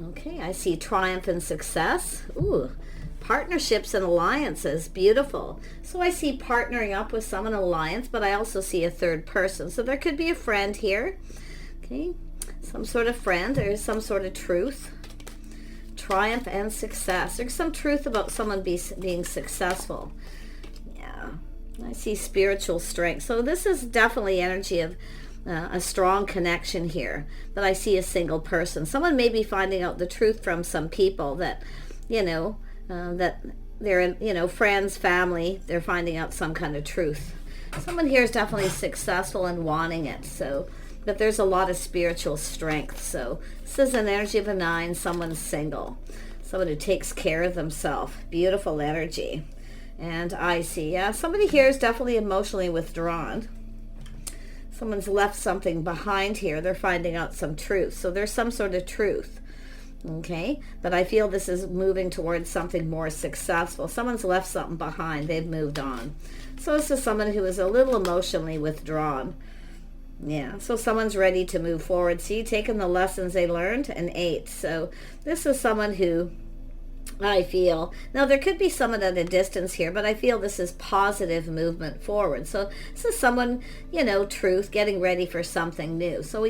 Okay, I see triumph and success. Ooh, partnerships and alliances. Beautiful. So I see partnering up with someone, alliance, but I also see a third person. So there could be a friend here. Okay, some sort of friend. There's some sort of truth. Triumph and success. There's some truth about someone being successful. Yeah, I see spiritual strength. So this is definitely energy of a strong connection here. But I see a single person. Someone may be finding out the truth from some people that, that they're in, friends, family. They're finding out some kind of truth. Someone here is definitely successful and wanting it. So, but there's a lot of spiritual strength. So this is an energy of a 9. Someone's single. Someone who takes care of themselves. Beautiful energy. And I see, yeah, somebody here is definitely emotionally withdrawn. Someone's left something behind here. They're finding out some truth. So there's some sort of truth. Okay, but I feel this is moving towards something more successful. Someone's left something behind. They've moved on. So this is someone who is a little emotionally withdrawn. Yeah, so someone's ready to move forward. See, taking the lessons they learned, an 8. So this is someone who I feel, now there could be someone at a distance here, but I feel this is positive movement forward. So this is someone, truth, getting ready for something new. So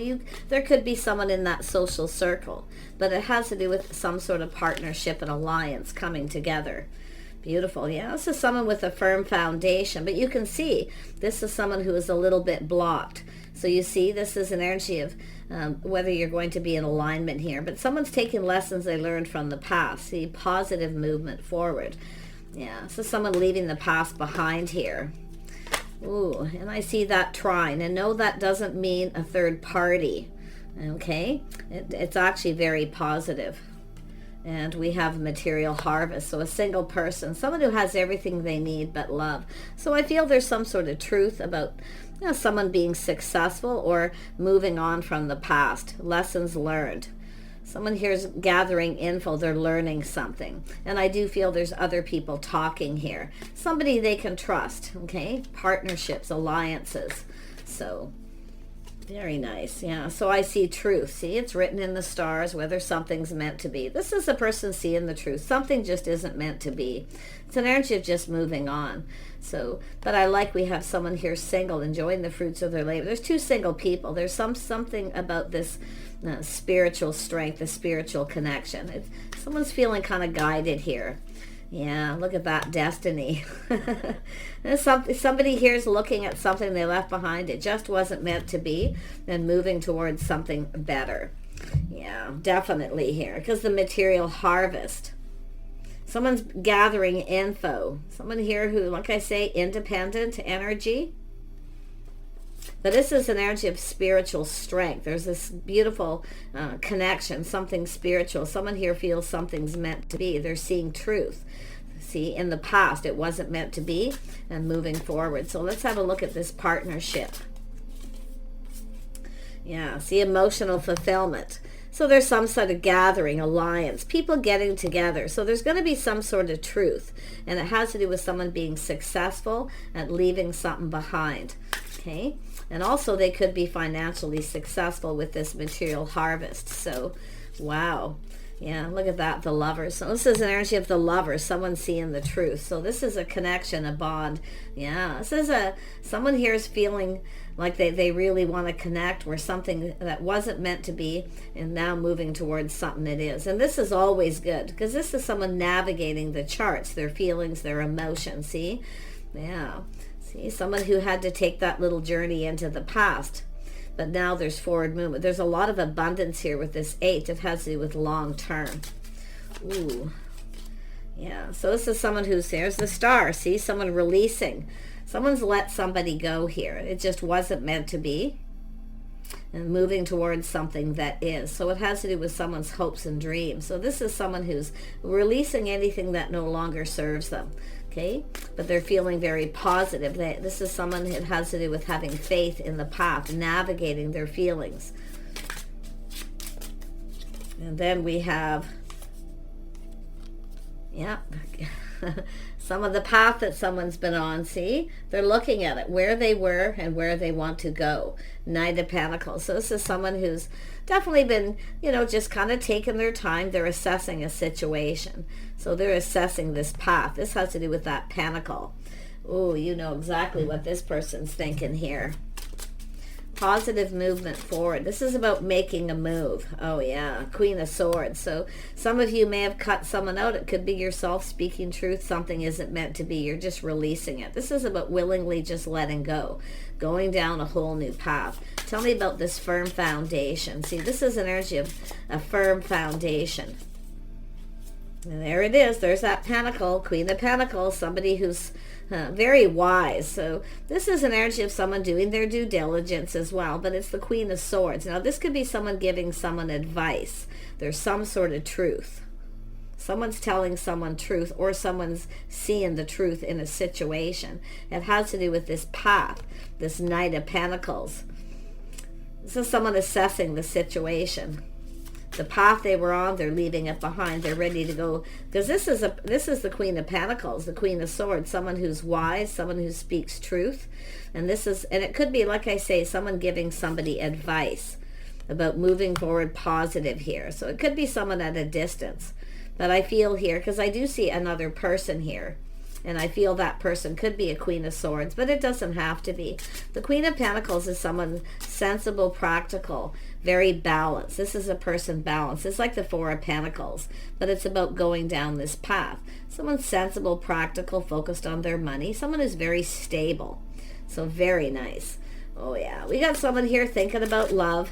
there could be someone in that social circle, but it has to do with some sort of partnership and alliance coming together. Beautiful. Yeah, this is someone with a firm foundation, but you can see this is someone who is a little bit blocked. So you see, this is an energy of whether you're going to be in alignment here, but someone's taking lessons they learned from the past. See, positive movement forward. Yeah, so someone leaving the past behind here. Ooh, and I see that trine, and no, that doesn't mean a third party. Okay, it's actually very positive. And we have material harvest, so a single person, someone who has everything they need but love. So I feel there's some sort of truth about someone being successful or moving on from the past, lessons learned. Someone here is gathering info, they're learning something. And I do feel there's other people talking here. Somebody they can trust, okay? Partnerships, alliances. So very nice. Yeah, so I see truth. See, it's written in the stars whether something's meant to be. This is a person seeing the truth. Something just isn't meant to be. It's an energy of just moving on. So, but I like we have someone here single, enjoying the fruits of their labor. There's 2 single people. There's something about this spiritual strength, the spiritual connection. Someone's feeling kind of guided here. Yeah, look at that destiny. Somebody here is looking at something they left behind. It just wasn't meant to be, and moving towards something better. Yeah, definitely here, because the material harvest. Someone's gathering info. Someone here who, like I say, independent energy. But this is an energy of spiritual strength. There's this beautiful connection, something spiritual. Someone here feels something's meant to be. They're seeing truth. See, in the past, it wasn't meant to be, and moving forward. So let's have a look at this partnership. Yeah, see, emotional fulfillment. So there's some sort of gathering, alliance, people getting together. So there's going to be some sort of truth. And it has to do with someone being successful and leaving something behind. Okay? And also they could be financially successful with this material harvest. So, wow. Yeah, look at that, the lovers. So this is an energy of the lovers, someone seeing the truth. So this is a connection, a bond. Yeah, this is someone here is feeling like they really want to connect, where something that wasn't meant to be and now moving towards something it is. And this is always good, because this is someone navigating the charts, their feelings, their emotions. See? Yeah. See, someone who had to take that little journey into the past. But now there's forward movement. There's a lot of abundance here with this 8. It has to do with long term. Ooh. Yeah, so this is someone there's the star. See, someone releasing. Someone's let somebody go here. It just wasn't meant to be. And moving towards something that is. So it has to do with someone's hopes and dreams. So this is someone who's releasing anything that no longer serves them. Okay, but they're feeling very positive. This is someone that has to do with having faith in the path, navigating their feelings. And then we have, yeah, some of the path that someone's been on. See, they're looking at it, where they were and where they want to go. Knight of Pentacles. So this is someone who's definitely been, just kind of taking their time. They're assessing a situation. So they're assessing this path. This has to do with that pentacle. Oh, you know exactly what this person's thinking here. Positive movement forward. This is about making a move. Oh yeah, Queen of Swords. So some of you may have cut someone out. It could be yourself speaking truth. Something isn't meant to be. You're just releasing it. This is about willingly just letting go, going down a whole new path. Tell me about this firm foundation. See, this is an energy of a firm foundation. And there it is. There's that pentacle, Queen of Pentacles, somebody who's very wise. So this is an energy of someone doing their due diligence as well, but it's the Queen of Swords. Now this could be someone giving someone advice. There's some sort of truth. Someone's telling someone truth, or someone's seeing the truth in a situation. It has to do with this path, this Knight of Pentacles. This is someone assessing the situation. The path they were on, they're leaving it behind. They're ready to go. Because this is the Queen of Pentacles, the Queen of Swords, someone who's wise, someone who speaks truth. And it could be, like I say, someone giving somebody advice about moving forward positive here. So it could be someone at a distance. But I feel here, because I do see another person here, and I feel that person could be a Queen of Swords, but it doesn't have to be. The Queen of Pentacles is someone sensible, practical, very balanced. This is a person balanced. It's like the Four of Pentacles, but it's about going down this path. Someone sensible, practical, focused on their money. Someone who's very stable. So very nice. Oh yeah, we got someone here thinking about love.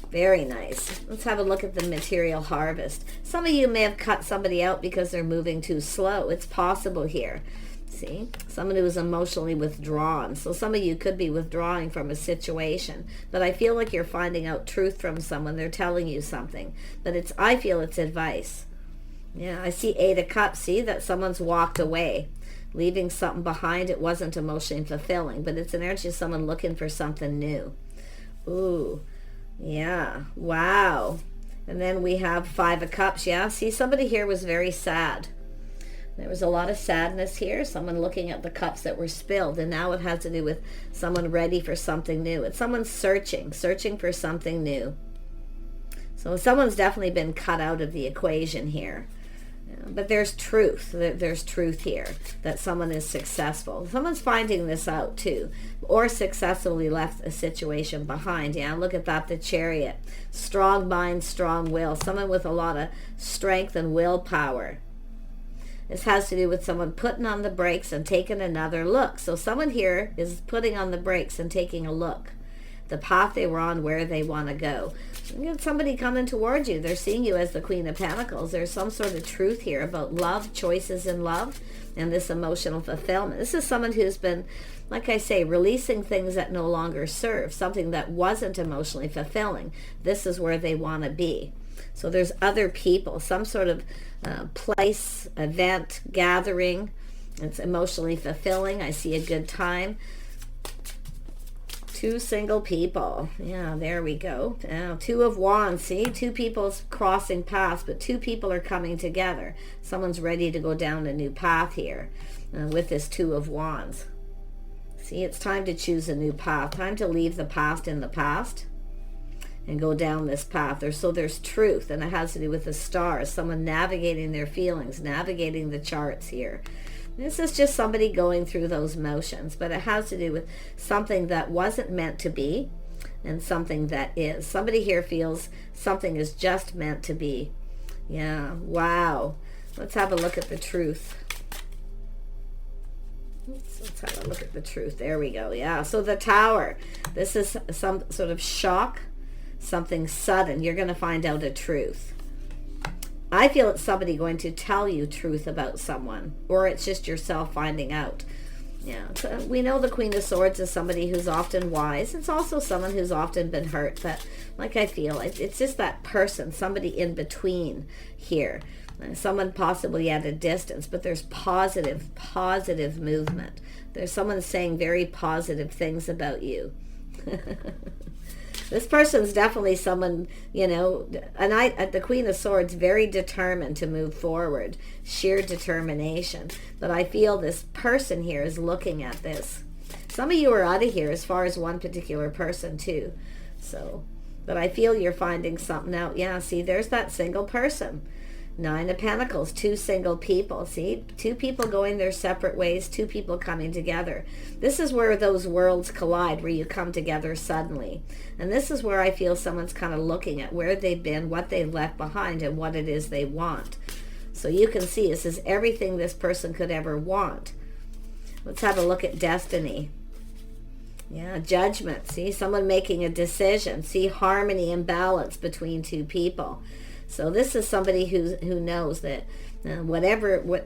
Very nice. Let's have a look at the material harvest. Some of you may have cut somebody out because they're moving too slow. It's possible here. See? Someone who is emotionally withdrawn. So some of you could be withdrawing from a situation. But I feel like you're finding out truth from someone. They're telling you something. But I feel it's advice. Yeah, I see Eight of Cups. See? That someone's walked away, leaving something behind. It wasn't emotionally fulfilling. But it's an energy of someone looking for something new. Ooh. Yeah, wow. And then we have Five of Cups. Yeah, see, somebody here was very sad. There was a lot of sadness here. Someone looking at the cups that were spilled, and now it has to do with someone ready for something new. It's someone searching for something new. So someone's definitely been cut out of the equation here. But there's truth. There's truth here that someone is successful. Someone's finding this out too, or successfully left a situation behind. Yeah, look at that, the Chariot. Strong mind, strong will. Someone with a lot of strength and willpower. This has to do with someone putting on the brakes and taking another look. So someone here is putting on the brakes and taking a look. The path they were on, where they want to go. You got somebody coming towards you. They're seeing you as the Queen of Pentacles. There's some sort of truth here about love, choices in love, and this emotional fulfillment. This is someone who's been, like I say, releasing things that no longer serve, something that wasn't emotionally fulfilling. This is where they want to be. So there's other people, some sort of place, event, gathering. It's emotionally fulfilling. I see a good time. Two single people. Yeah, there we go. Now, Two of Wands. See, two people's crossing paths, but two people are coming together. Someone's ready to go down a new path here with this Two of Wands. See, it's time to choose a new path. Time to leave the past in the past and go down this path. So there's truth, and it has to do with the stars. Someone navigating their feelings, navigating the charts here. This is just somebody going through those motions, but it has to do with something that wasn't meant to be and something that is. Somebody here feels something is just meant to be. Yeah, wow. Let's have a look at the truth. Let's have a look at the truth. There we go. Yeah, so the Tower. This is some sort of shock, something sudden. You're going to find out a truth. I feel it's somebody going to tell you truth about someone, or it's just yourself finding out. Yeah, so we know the Queen of Swords is somebody who's often wise. It's also someone who's often been hurt, but like I feel, it's just that person, somebody in between here. Someone possibly at a distance, but there's positive movement. There's someone saying very positive things about you. This person's definitely someone, you know, and the Queen of Swords, very determined to move forward, sheer determination. But I feel this person here is looking at this. Some of you are out of here as far as one particular person too. So, but I feel you're finding something out. Yeah, see, there's that single person. 9 of Pentacles, 2 single people. See, 2 people going their separate ways, 2 people coming together. This is where those worlds collide, where you come together suddenly. And this is where I feel someone's kind of looking at where they've been, what they've left behind, and what it is they want. So you can see this is everything this person could ever want. Let's have a look at destiny. Yeah, judgment. See, someone making a decision. See, harmony and balance between 2 people. So this is somebody who knows that what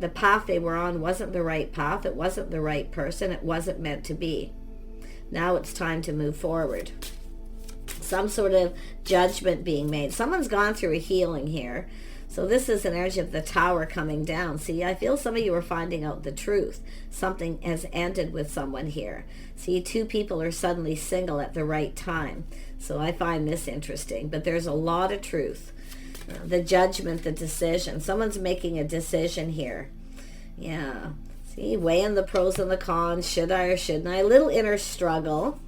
the path they were on wasn't the right path. It wasn't the right person. It wasn't meant to be. Now it's time to move forward. Some sort of judgment being made. Someone's gone through a healing here. So this is an energy of the Tower coming down. See, I feel some of you are finding out the truth. Something has ended with someone here. See, 2 people are suddenly single at the right time. So I find this interesting. But there's a lot of truth. The judgment, the decision. Someone's making a decision here. Yeah. See, weighing the pros and the cons. Should I or shouldn't I? A little inner struggle.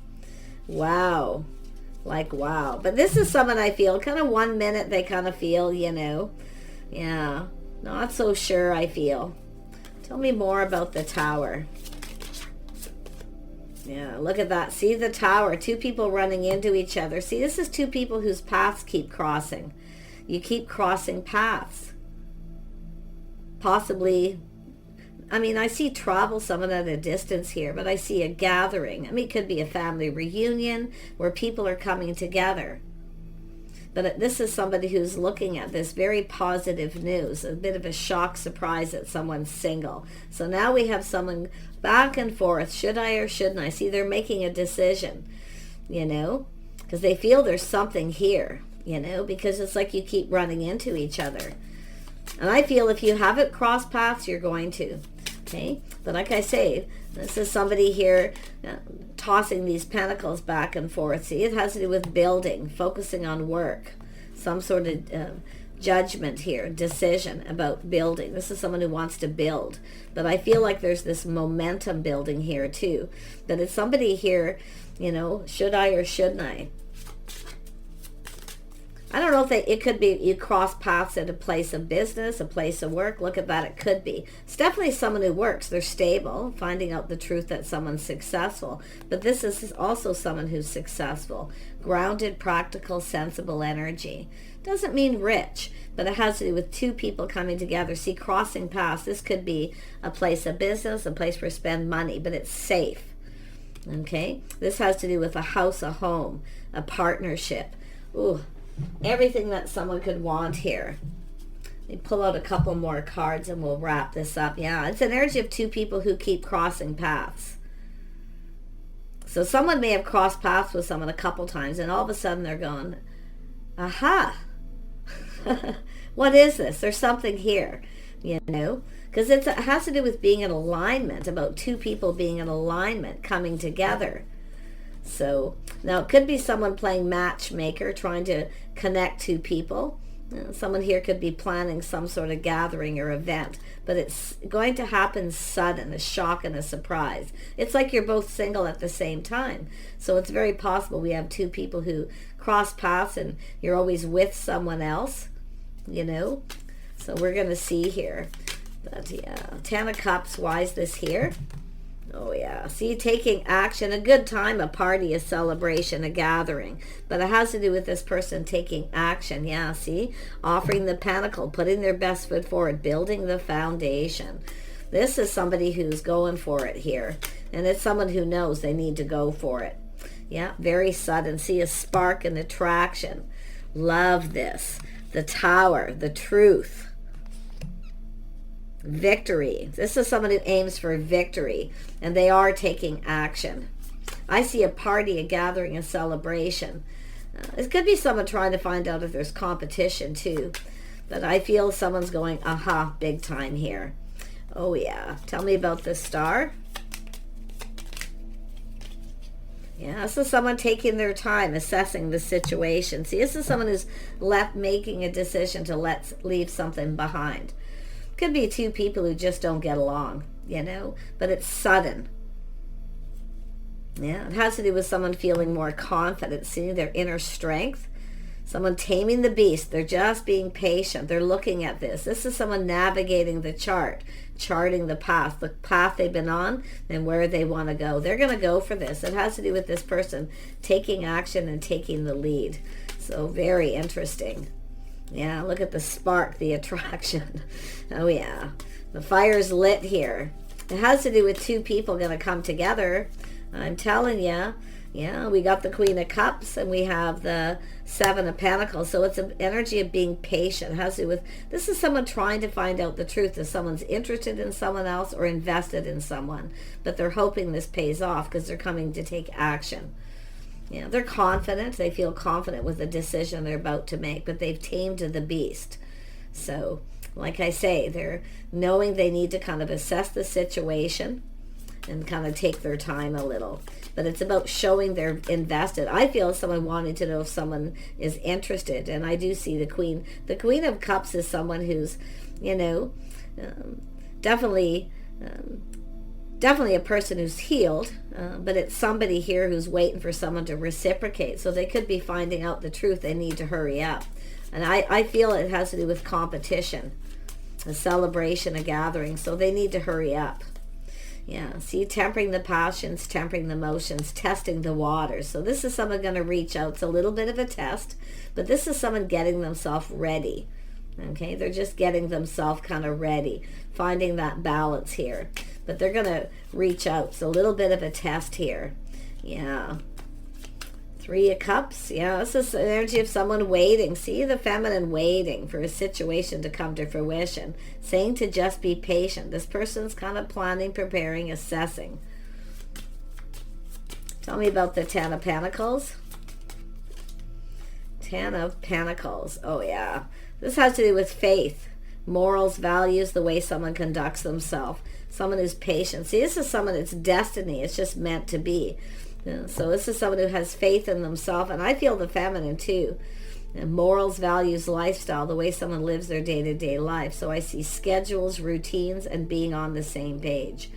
Wow. Like, wow. But this is someone I feel kind of 1 minute they kind of feel, you know. Yeah. Not so sure, I feel. Tell me more about the Tower. Yeah, look at that. See the Tower. 2 people running into each other. See, this is 2 people whose paths keep crossing. You keep crossing paths. Possibly, I mean, I see travel, someone at a distance here, but I see a gathering. I mean, it could be a family reunion where people are coming together. But this is somebody who's looking at this very positive news, a bit of a shock surprise that someone's single. So now we have someone back and forth. Should I or shouldn't I? See, they're making a decision, you know, because they feel there's something here. You know, because it's like you keep running into each other. And I feel if you haven't crossed paths, you're going to. Okay? But like I say, this is somebody here tossing these pentacles back and forth. See, it has to do with building, focusing on work. Some sort of judgment here, decision about building. This is someone who wants to build. But I feel like there's this momentum building here too. That it's somebody here, you know, should I or shouldn't I? I don't know if it could be you cross paths at a place of business, a place of work. Look at that, it could be. It's definitely someone who works. They're stable, finding out the truth that someone's successful. But this is also someone who's successful. Grounded, practical, sensible energy. Doesn't mean rich, but it has to do with 2 people coming together. See, crossing paths. This could be a place of business, a place where you spend money, but it's safe. Okay? This has to do with a house, a home, a partnership. Ooh. Everything that someone could want here. Let me pull out a couple more cards and we'll wrap this up. Yeah, it's an energy of 2 people who keep crossing paths. So someone may have crossed paths with someone a couple times and all of a sudden they're going, aha, what is this? There's something here, you know, because it has to do with being in alignment, about 2 people being in alignment, coming together. So now it could be someone playing matchmaker, trying to connect 2 people. Someone here could be planning some sort of gathering or event, but it's going to happen sudden, a shock and a surprise. It's like you're both single at the same time. So it's very possible we have 2 people who cross paths and you're always with someone else, you know. So we're going to see here. But yeah, 10 of Cups, why is this here? Oh yeah, see, taking action, a good time, a party, a celebration, a gathering. But it has to do with this person taking action. Yeah, see, offering the pentacle, putting their best foot forward, building the foundation. This is somebody who's going for it here. And it's someone who knows they need to go for it. Yeah, very sudden. See, a spark and attraction. Love this. The Tower, the truth. Victory. This is someone who aims for victory, and they are taking action. I see a party, a gathering, a celebration. It could be someone trying to find out if there's competition too, but I feel someone's going, aha, big time here. Oh yeah. Tell me about the Star. Yeah, this is someone taking their time, assessing the situation. See, this is someone who's making a decision to leave something behind. Could be two people who just don't get along, but it's sudden. Yeah, it has to do with someone feeling more confident, seeing their inner strength. Someone taming the beast. They're just being patient. They're looking at this. This is someone navigating the charting the path they've been on and where they want to go. They're going to go for this. It has to do with this person taking action and taking the lead. So very interesting. Yeah, look at the spark, the attraction. Oh yeah, the fire's lit here. It has to do with two people going to come together. I'm telling you. Yeah, we got the Queen of Cups and we have the Seven of Pentacles. So it's an energy of being patient. It has to do with, this is someone trying to find out the truth. If someone's interested in someone else or invested in someone. But they're hoping this pays off because they're coming to take action. Yeah, they're confident. They feel confident with the decision they're about to make. But they've tamed the beast. So, like I say, they're knowing they need to kind of assess the situation and kind of take their time a little. But it's about showing they're invested. I feel someone wanting to know if someone is interested. And I do see the Queen. The Queen of Cups is someone who's, definitely a person who's healed. But it's somebody here who's waiting for someone to reciprocate. So they could be finding out the truth. They need to hurry up. And I feel it has to do with competition, a celebration, a gathering. So they need to hurry up. Yeah, see, tempering the passions, tempering the emotions, testing the waters. So this is someone going to reach out. It's a little bit of a test, but this is someone getting themselves ready. Okay, they're just getting themselves kind of ready, finding that balance here. But they're going to reach out. It's a little bit of a test here. Yeah. Three of Cups. Yeah, this is the energy of someone waiting. See, the feminine waiting for a situation to come to fruition. Saying to just be patient. This person's kind of planning, preparing, assessing. Tell me about the Ten of Pentacles. Ten of Pentacles. Oh, yeah. This has to do with faith, morals, values, the way someone conducts themselves. Someone who's patient. See, this is someone, it's destiny. It's just meant to be. Yeah, so this is someone who has faith in themselves, and I feel the feminine too. And morals, values, lifestyle, the way someone lives their day-to-day life. So I see schedules, routines, and being on the same page.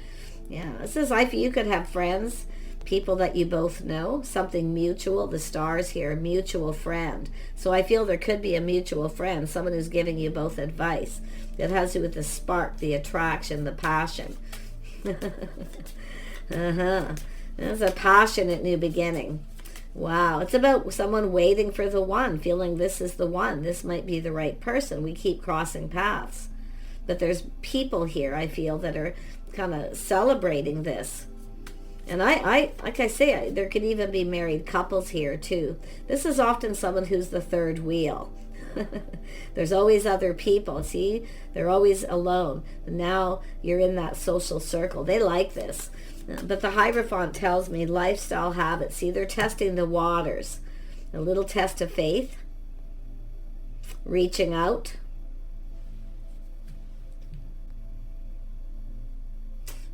Yeah, this is life. You could have friends, people that you both know, something mutual. The stars here, a mutual friend. So I feel there could be a mutual friend, someone who's giving you both advice. That has to do with the spark, the attraction, the passion. There's a passionate new beginning. Wow. It's about someone waiting for the one, feeling this is the one. This might be the right person. We keep crossing paths. But there's people here, I feel, that are kind of celebrating this. And I like I say, there could even be married couples here too. This is often someone who's the third wheel. There's always other people. See, they're always alone. Now you're in that social circle. They like this. But the Hierophant tells me lifestyle habits. See, they're testing the waters. A little test of faith. Reaching out.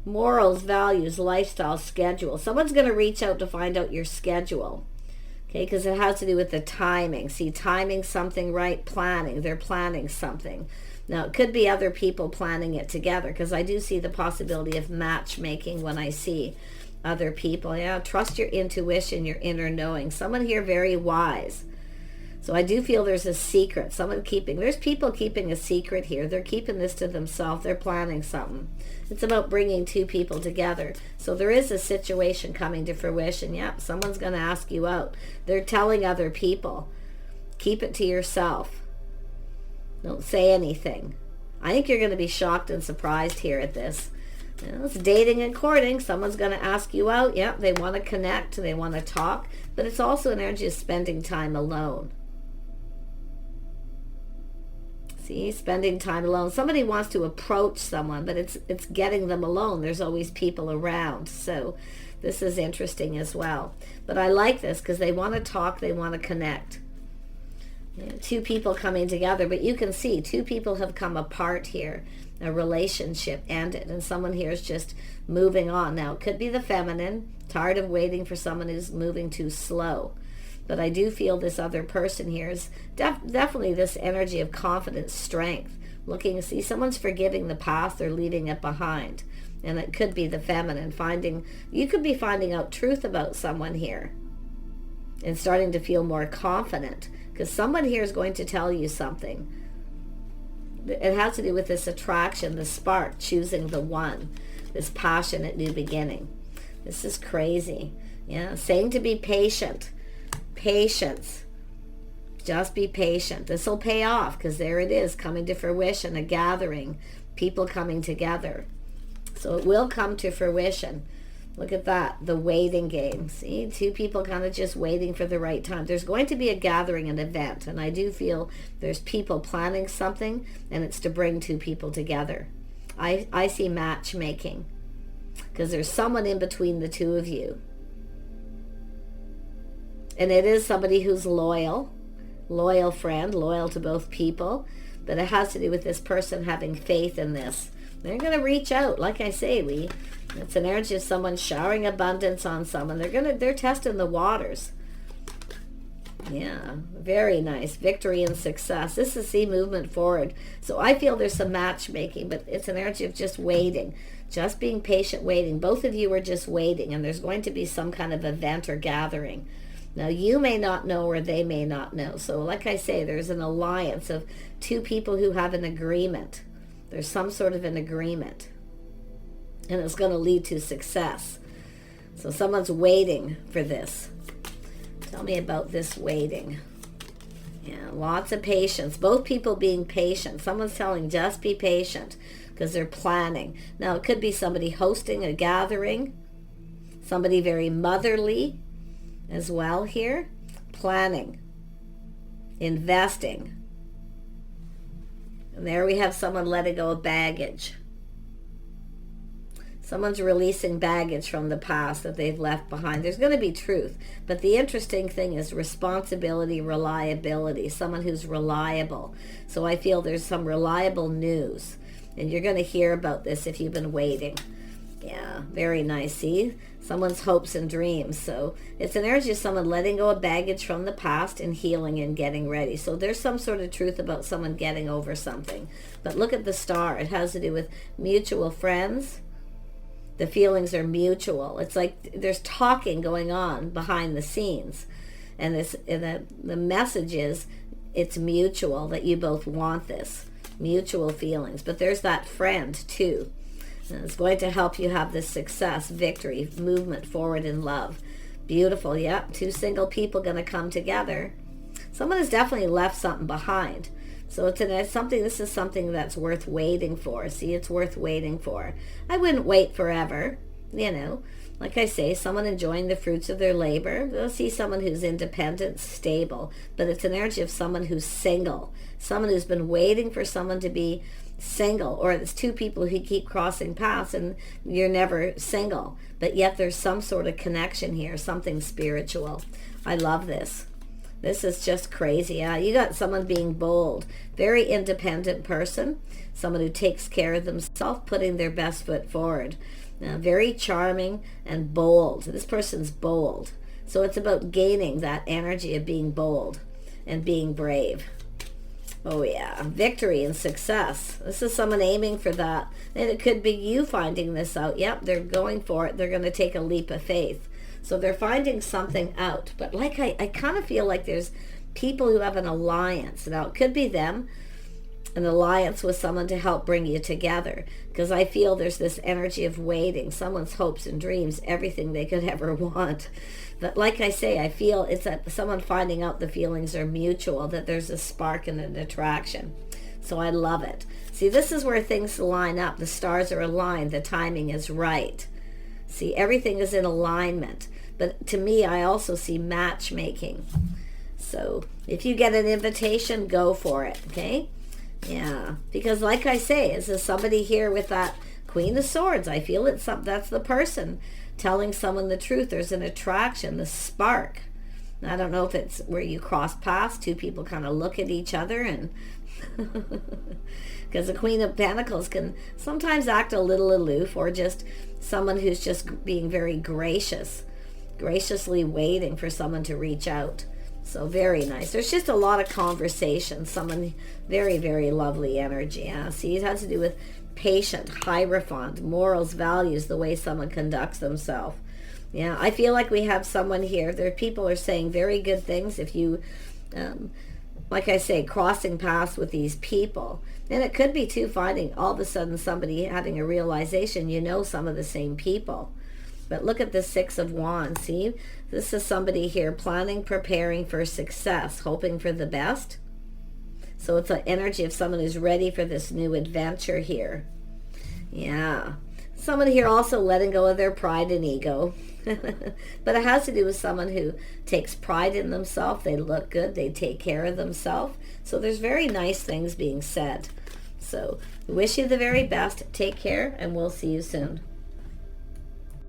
Morals, values, lifestyle, schedule. Someone's going to reach out to find out your schedule. Okay, because it has to do with the timing. See, timing something right, planning. They're planning something. Now, it could be other people planning it together, because I do see the possibility of matchmaking when I see other people. Yeah, trust your intuition, your inner knowing. Someone here very wise. So I do feel there's a secret. There's people keeping a secret here. They're keeping this to themselves. They're planning something. It's about bringing two people together. So there is a situation coming to fruition. Yep, someone's going to ask you out. They're telling other people. Keep it to yourself. Don't say anything. I think you're going to be shocked and surprised here at this. It's dating and courting. Someone's going to ask you out. Yep, they want to connect. They want to talk. But it's also an energy of spending time alone. See, spending time alone. Somebody wants to approach someone, but it's getting them alone. There's always people around. So this is interesting as well. But I like this because they want to talk, they want to connect. Two people coming together, but you can see two people have come apart here. A relationship ended, and someone here is just moving on. Now, it could be the feminine, tired of waiting for someone who's moving too slow. But I do feel this other person here is definitely this energy of confidence, strength. Looking to see someone's forgiving the past or leaving it behind. And it could be the feminine you could be finding out truth about someone here and starting to feel more confident, because someone here is going to tell you something. It has to do with this attraction, the spark, choosing the one, this passionate new beginning. This is crazy. Yeah, saying to be patient. Patience. Just be patient. This will pay off, because there it is, coming to fruition, a gathering, people coming together. So it will come to fruition. Look at that, the waiting game. See, two people kind of just waiting for the right time. There's going to be a gathering, an event, and I do feel there's people planning something, and it's to bring two people together. I see matchmaking, because there's someone in between the two of you. And it is somebody who's loyal friend, loyal to both people, but it has to do with this person having faith in this. They're going to reach out. Like I say, it's an energy of someone showering abundance on someone. They're testing the waters. Yeah, very nice. Victory and success. This is the movement forward. So I feel there's some matchmaking, but it's an energy of just waiting, just being patient, waiting. Both of you are just waiting, and there's going to be some kind of event or gathering. Now, you may not know, or they may not know. So like I say, there's an alliance of two people who have an agreement. There's some sort of an agreement, and it's going to lead to success. So someone's waiting for this. Tell me about this waiting. Yeah, lots of patience. Both people being patient. Someone's telling just be patient, because they're planning. Now, it could be somebody hosting a gathering, somebody very motherly as well here, planning, investing. And there we have someone letting go of baggage. Someone's releasing baggage from the past that they've left behind. There's going to be truth. But the interesting thing is responsibility, reliability. Someone who's reliable. So I feel there's some reliable news. And you're going to hear about this if you've been waiting. Yeah, very nice. See? Someone's hopes and dreams. So it's an energy of someone letting go of baggage from the past and healing and getting ready. So there's some sort of truth about someone getting over something. But look at the star. It has to do with mutual friends. The feelings are mutual. It's like there's talking going on behind the scenes. And the message is it's mutual, that you both want this. Mutual feelings. But there's that friend too. And it's going to help you have this success, victory, movement forward in love. Beautiful. Yep. Two single people going to come together. Someone has definitely left something behind. So this is something that's worth waiting for. See, it's worth waiting for. I wouldn't wait forever. Like I say, someone enjoying the fruits of their labor. They'll see someone who's independent, stable. But it's an energy of someone who's single. Someone who's been waiting for someone to be single, or it's two people who keep crossing paths and you're never single, but yet there's some sort of connection here, something spiritual. I love this. This is just crazy. Yeah, you got someone being bold, very independent person, someone who takes care of themselves, putting their best foot forward. Very charming and bold. This person's bold. So it's about gaining that energy of being bold and being brave. Oh yeah, victory and success. This is someone aiming for that. And it could be you finding this out. Yep, they're going for it. They're going to take a leap of faith. So they're finding something out. But like I kind of feel like there's people who have an alliance. Now, it could be them, an alliance with someone to help bring you together. Because I feel there's this energy of waiting. Someone's hopes and dreams, everything they could ever want. But like I say, I feel it's someone finding out the feelings are mutual, that there's a spark and an attraction. So I love it. See, this is where things line up. The stars are aligned. The timing is right. See, everything is in alignment. But to me, I also see matchmaking. So if you get an invitation, go for it, okay? Yeah, because like I say, is there somebody here with that Queen of Swords? I feel that's the person telling someone the truth. There's an attraction, the spark. I don't know if it's where you cross paths, two people kind of look at each other, and because the Queen of Pentacles can sometimes act a little aloof, or just someone who's just being very gracious, graciously waiting for someone to reach out. So very nice. There's just a lot of conversation. Someone very, very lovely energy. Yeah? See, it has to do with patient, hierophant, morals, values, the way someone conducts themselves. Yeah, I feel like we have someone here. There, people are saying very good things if you, like I say, crossing paths with these people. And it could be too, finding all of a sudden somebody having a realization, you know, some of the same people. But look at the Six of Wands. See, this is somebody here planning, preparing for success, hoping for the best. So it's an energy of someone who's ready for this new adventure here. Yeah. Someone here also letting go of their pride and ego. But it has to do with someone who takes pride in themselves. They look good. They take care of themselves. So there's very nice things being said. So wish you the very best. Take care, and we'll see you soon.